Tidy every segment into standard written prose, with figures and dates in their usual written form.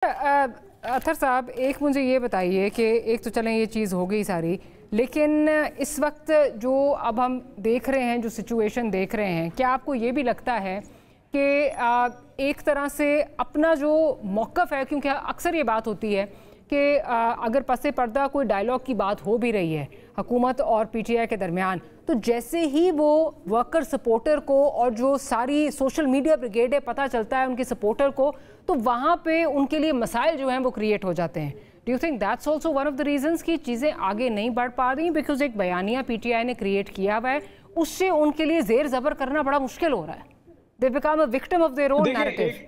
अतर साहब, एक मुझे ये बताइए कि एक तो चलें ये चीज़ हो गई सारी, लेकिन इस वक्त जो अब हम देख रहे हैं, जो सिचुएशन देख रहे हैं, क्या आपको ये भी लगता है कि एक तरह से अपना जो मौक़िफ़ है, क्योंकि अक्सर ये बात होती है कि अगर पसे पर्दा कोई डायलॉग की बात हो भी रही है हुकूमत और पीटीआई के दरमियान, तो जैसे ही वो वर्कर सपोर्टर को और जो सारी सोशल मीडिया ब्रिगेड है पता चलता है उनके सपोर्टर को, तो वहाँ पे उनके लिए मसाइल जो हैं वो क्रिएट हो जाते हैं। Do you think that's also one of the reasons कि चीज़ें आगे नहीं बढ़ पा रही? बिकॉज एक बयानिया पीटीआई ने क्रिएट किया हुआ है, उससे उनके लिए जेर ज़बर करना बड़ा मुश्किल हो रहा है। They become a victim of their own narrative.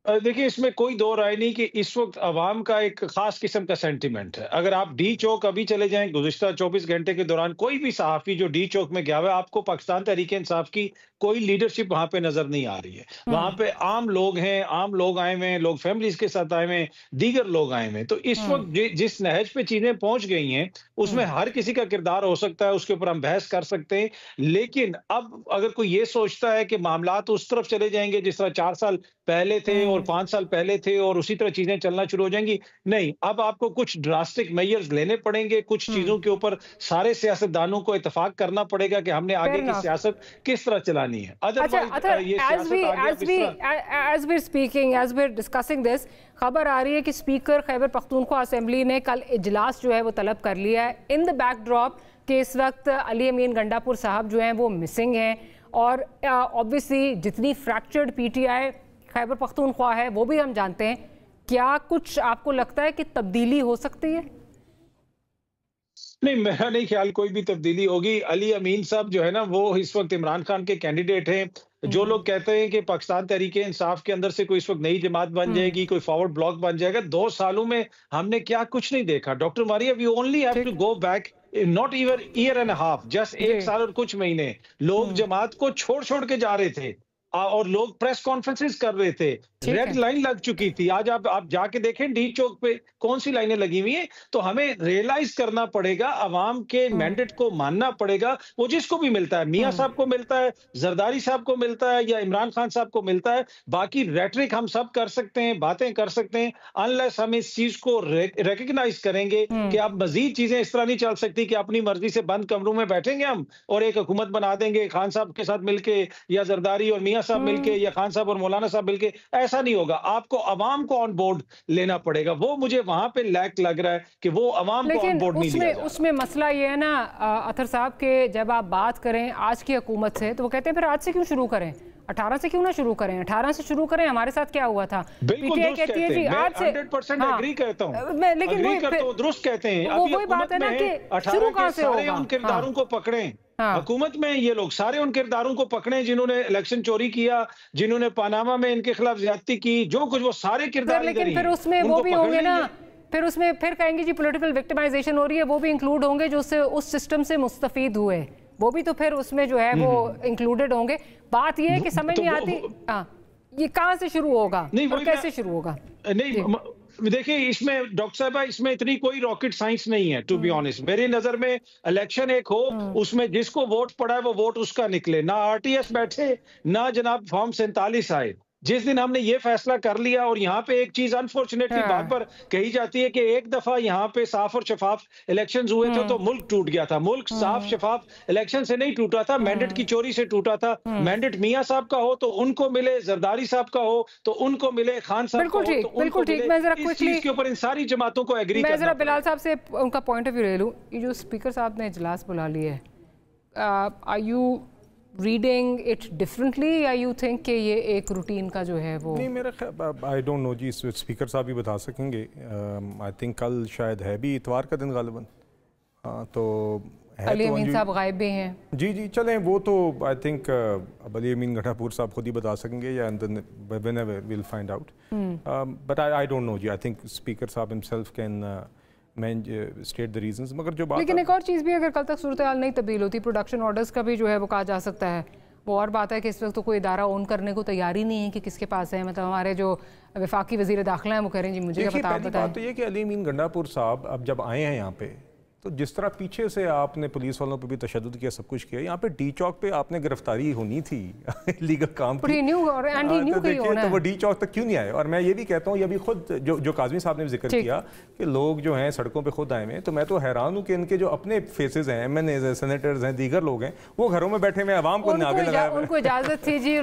देखिए, इसमें कोई दो राय नहीं कि इस वक्त अवाम का एक खास किस्म का सेंटिमेंट है। अगर आप डी चौक अभी चले जाएं, गुज़िश्ता 24 घंटे के दौरान कोई भी सहाफ़ी जो डी चौक में गया हुआ है, आपको पाकिस्तान तहरीक इंसाफ की कोई लीडरशिप वहां पे नजर नहीं आ रही है। वहां पे आम लोग हैं, आम लोग आए हुए हैं, लोग फैमिलीज के साथ आए हुए हैं, दीगर लोग आए हुए हैं। तो इस वक्त जिस नहज पे चीजें पहुंच गई हैं, उसमें हर किसी का किरदार हो सकता है, उसके ऊपर हम बहस कर सकते हैं। लेकिन अब अगर कोई ये सोचता है कि मामलात उस तरफ चले जाएंगे जिस तरह 4 साल पहले थे और 5 साल पहले थे और उसी तरह चीजें चलना शुरू हो जाएंगी, नहीं, अब आपको कुछ ड्रास्टिक मेजर्स लेने पड़ेंगे। कुछ चीजों के ऊपर सारे सियासतदानों को इत्तेफाक करना पड़ेगा कि हमने आगे की सियासत किस तरह चलानी है। as we're speaking, as we're discussing this, खबर आ रही है कि स्पीकर खैबर पख्तूनख्वा असेंबली ने कल इजलास जो है वो तलब कर लिया है इन द बैकड्रॉप कि इस वक्त अली अमीन गंडापुर साहब जो हैं वो मिसिंग हैं, और ऑब्वियसली जितनी फ्रैक्चर्ड पीटीआई खैबर पख्तूनख्वा है वो भी हम जानते हैं। क्या कुछ आपको लगता है कि तब्दीली हो सकती है? नहीं, मेरा नहीं ख्याल कोई भी तब्दीली होगी। अली अमीन साहब जो है ना, वो इस वक्त इमरान खान के कैंडिडेट हैं। जो लोग कहते हैं कि पाकिस्तान तहरीक इंसाफ के अंदर से कोई इस वक्त नई जमात बन जाएगी, कोई फॉरवर्ड ब्लॉक बन जाएगा, 2 सालों में हमने क्या कुछ नहीं देखा। Doctor Maria, we only have to go back not even year and half, just 1 साल और कुछ महीने। लोग जमात को छोड़ छोड़ के जा रहे थे और लोग प्रेस कॉन्फ्रेंसेस कर रहे थे। रेड लाइन लग चुकी थी। आज आप जाके देखें डी चौक पे कौन सी लाइनें लगी हुई हैं। तो हमें रियलाइज करना पड़ेगा, अवाम के मैंडेट को मानना पड़ेगा। वो जिसको भी मिलता है, मियां साहब को मिलता है, जरदारी साहब को मिलता है या इमरान खान साहब को मिलता है, बाकी रेटरिक हम सब कर सकते हैं, बातें कर सकते हैं, अनलेस हम इस चीज को रिकग्नाइज करेंगे कि अब मजीद चीजें इस तरह नहीं चल सकती कि अपनी मर्जी से बंद कमरों में बैठेंगे हम और एक हुकूमत बना देंगे खान साहब के साथ मिलके या जरदारी और मियां साहब मिलके या खान साहब और मौलाना साहब मिलके। ऐसा नहीं होगा। आपको अवाम को ऑन बोर्ड लेना पड़ेगा। वो मुझे वहां पे लैक लग रहा है कि वो अवाम को ऑन बोर्ड नहीं लिया जा रहा। उसमें मसला ये है ना अतर साहब के, जब आप बात करें आज की हुकूमत से तो वो कहते हैं फिर आज से क्यों शुरू करें, 18 से क्यों ना शुरू करें, 18 से शुरू करें। हमारे साथ क्या हुआ था? पीटीआई कहती है जी आज से 100% एग्री करता हूं, लेकिन वो दुरुस्त कहते हैं। अभी वही बात है ना कि शुरू कहां से होगा? उन किरदारों को पकड़ें। हुकूमत में ये लोग सारे उन किरदारों को पकड़े जिन्होंने इलेक्शन चोरी किया, जिन्होंने पनामा में इनके खिलाफ ज्यादती की, जो कुछ वो सारे किरदार। लेकिन फिर उसमें वो भी होंगे ना, फिर उसमें फिर कहेंगे जी पॉलिटिकल विक्टिमाइजेशन हो रही है, वो भी इंक्लूड होंगे जो उस सिस्टम से मुस्तफीद हुए, वो भी तो फिर उसमें जो है वो इंक्लूडेड होंगे। बात ये है कि समझ नहीं आती ये कहां से शुरू होगा और कैसे शुरू होगा। नहीं देखिए, इसमें डॉक्टर साहब इसमें इतनी कोई रॉकेट साइंस नहीं है टू बी ऑनेस्ट। मेरी नजर में इलेक्शन एक हो, उसमें जिसको वोट पड़ा है वो वोट उसका निकले, ना आरटीएस बैठे ना जनाब फॉर्म 47 आए। जिस दिन हमने ये फैसला कर लिया, और यहाँ पे एक चीज अनफॉर्चुनेटली बात पर कही जाती है कि एक दफा यहाँ पे साफ और शफाफ इलेक्शंस हुए थे तो मुल्क टूट गया था। मुल्क साफ शफाफ इलेक्शन से नहीं टूटा था, मैंडेट की चोरी से टूटा था। मैंडेट मियां साहब का हो तो उनको मिले, जरदारी साहब का हो तो उनको मिले, खान साहब का हो तो उनको मिले। मैं जरा इस चीज के ऊपर इन सारी जमातों को एग्री करना। मैं जरा बिलाल साहब से उनका पॉइंट ऑफ व्यू ले लूं। ये जो स्पीकर साहब ने इजलास बुला लिया है, are you reading it differently या यू थिंक कि ये एक रूटीन का जो है वो? नहीं, मेरा आई डोंट नो जी, स्पीकर साहब भी बता सकेंगे। आई थिंक कल शायद है भी इतवार का दिन गालिबन। तो अली अमीन साहब गायब भी हैं। जी चलें, वो तो आई थिंक अब अली अमीन गंडापुर साहब खुद ही बता सकेंगे या whenever we will find out. But I don't know जी, आई थिंक स्पीकर साहब himself can state the reasons. मगर जो बात, लेकिन एक और चीज़ भी, अगर कल तक सूरत हाल नहीं तब्दील होती, प्रोडक्शन ऑर्डर्स का भी जो है वो कहा जा सकता है। वो और बात है कि इस वक्त तो कोई इदारा ओन करने को तैयार ही नहीं है कि किसके पास है। मतलब हमारे जो वफाकी वज़ीर दाखिला है वो कह रहे हैं जी मुझे क्या पता। बात तो ये कि अली अमीन गंडापुर साहब अब जब आए हैं यहाँ पे تو جس طرح پیچھے سے آپ نے پولیس والوں پہ بھی تشدد کیا، سب کچھ کیا، یہاں پہ ڈی چوک پہ آپ نے گرفتاری ہونی تھی لیگل کام کی، تو وہ ڈی چوک تک کیوں نہیں آئے؟ اور میں یہ بھی کہتا ہوں، یہ بھی خود جو کاظمی صاحب نے ذکر کیا کہ لوگ جو ہیں سڑکوں پہ خود آئے ہوئے ہیں، تو میں تو حیران ہوں کہ ان کے جو اپنے فیسز ہیں، ایم این ایز ہیں، سینیٹرز ہیں، دیگر لوگ ہیں، وہ گھروں میں بیٹھے ہوئے عوام کو آگے لگایا، ان کو اجازت تھی جی